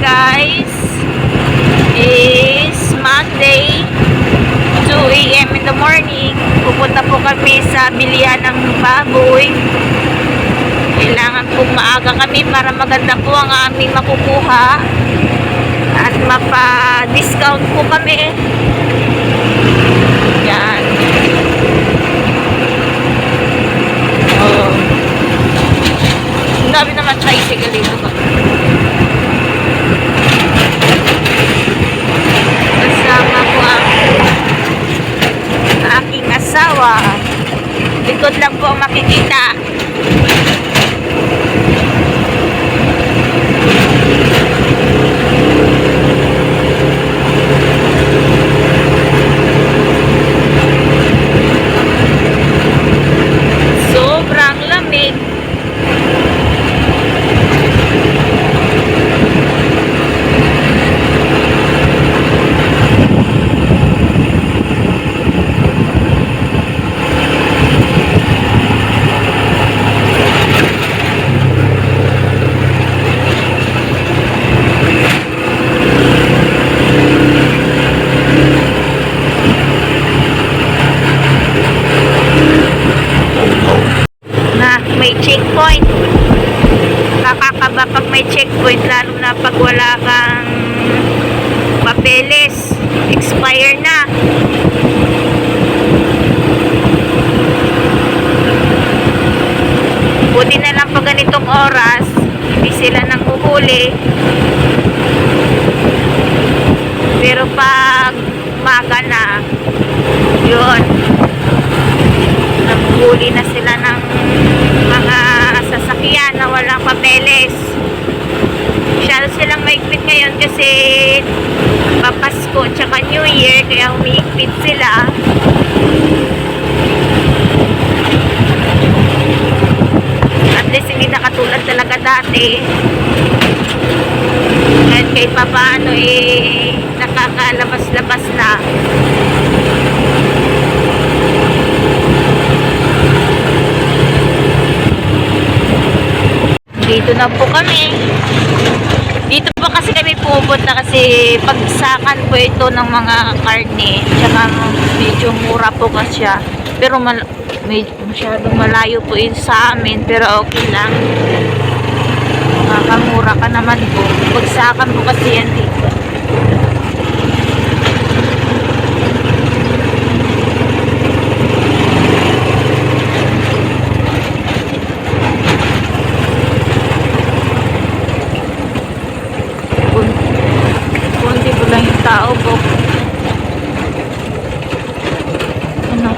guys, is Monday, 2 a.m. in the morning. Pupunta po kami sa bilihan ng baboy. Kailangan pong maaga kami para maganda po ang aming makukuha at mapa-discount po kami. Yan. Oh. Ang dami naman tricycle dito ba? Kasama ko ang aking asawa. Likod lang po ang makikita. Sobrang lamig. May checkpoint. Nakakaba pag may checkpoint, lalo na pag wala kang papeles, expire na. Buti na lang pag ganitong oras hindi sila nang uhuli, pero pag umaga na yun, naghuli na sila ng mga sasakyan na walang papeles. Masyado silang maigpit ngayon kasi papasko tsaka New Year, kaya umiigpit sila. At least hindi na katulad talaga dati. Kahit kahit papaano nakakalabas-labas na. Dito na po kami. Dito po kasi kami pupunta kasi pagsakan po ito ng mga karne. Tsaka medyo mura po kasi siya. Pero masyadong malayo po yun sa amin. Pero okay lang. Makakamura ka naman po. Pagsakan po kasi yan dito. Tao po. Ano?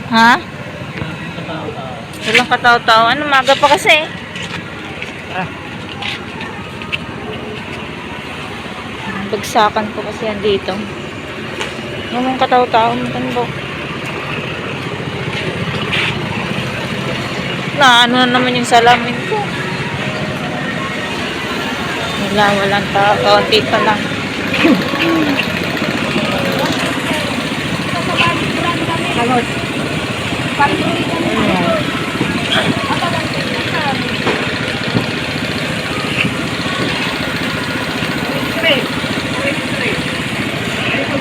Ha? Walang katao-tao. Ano? Maga pa kasi. Bagsakan po kasi yan dito. Yung katao-tao mo po. Ano na naman yung salamin ko. Walang tao, kaunti pa lang.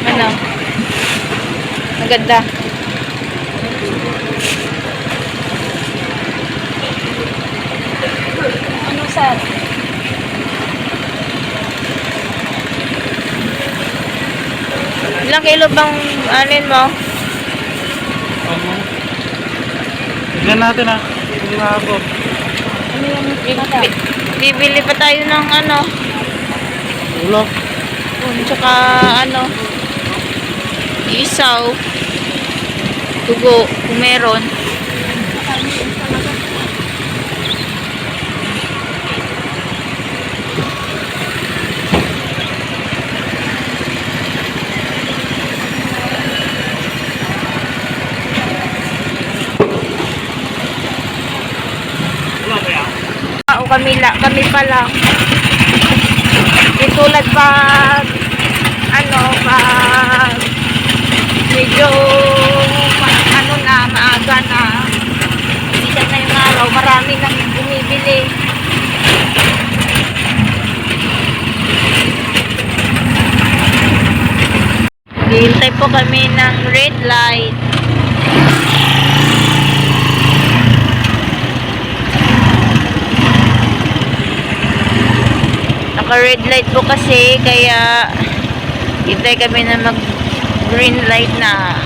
Ano? Maganda. Ano sir? Ilang kilo bang anin mo? Tignan natin ha. Hindi maabot. Ano yung bibili pa tayo ng ano? Ulo. Tsaka ano? Isaw. Tugo. Kung meron. Kami pala. Tulad pag medyo maaga na, bisan na yung araw, marami nang bumibili. Hihintay po kami ng red light. Naka-red light po kasi, kaya hintay kami na mag-green light na.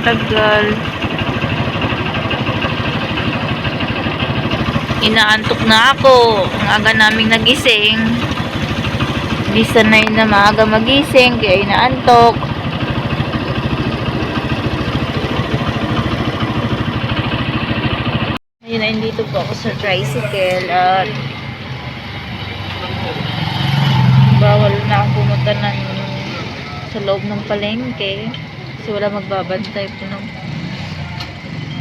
Tagal. Inaantok na ako. Ang aga naming nagising. Hindi sanay na maaga magising, kaya inaantok. Ayun, nandito po ako sa tricycle at bawal na akong pumunta sa loob ng palengke. Kasi wala magbabantay po ng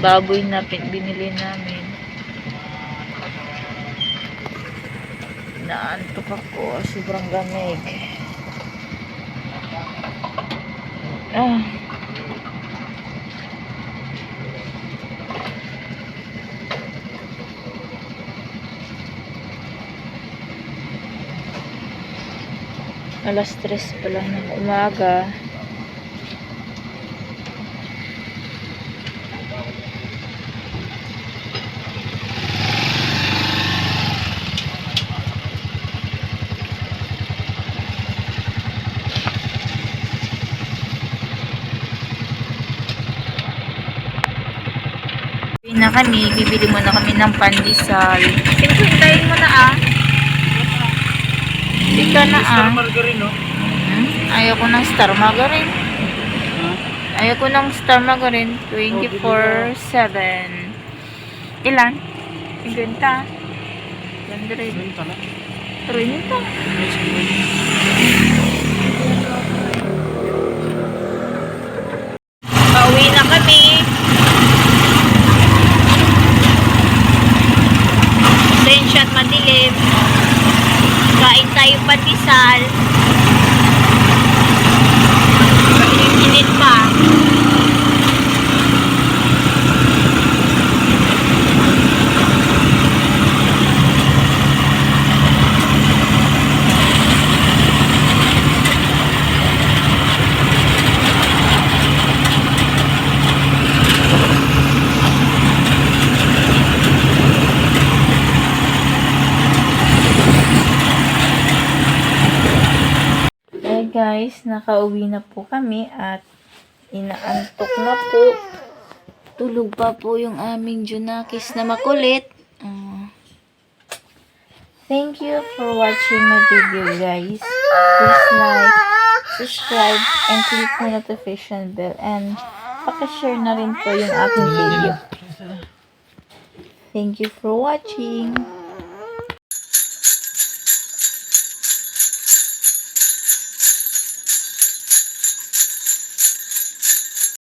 baboy na binili namin. Naantok ako. Sobrang lamig. Alas 3 pa lang ng umaga. Na kami, bibili muna kami ng pandesal. Hintayin mo na Hindi ka na Star margarine, no? Ayaw ko ng star margarine. Ayaw ko ng star margarine. 24/7. Ilan? 50. 100. 30. Pauwi na kami. At madilim. Kain tayo pandesal. Init pa. Guys, nakauwi na po kami at inaantok na po. Tulog pa po yung aming Junakis na makulit. Thank you for watching my video, guys. Please like, subscribe, and click the notification bell. And pakishare na rin po yung aking video. Thank you for watching.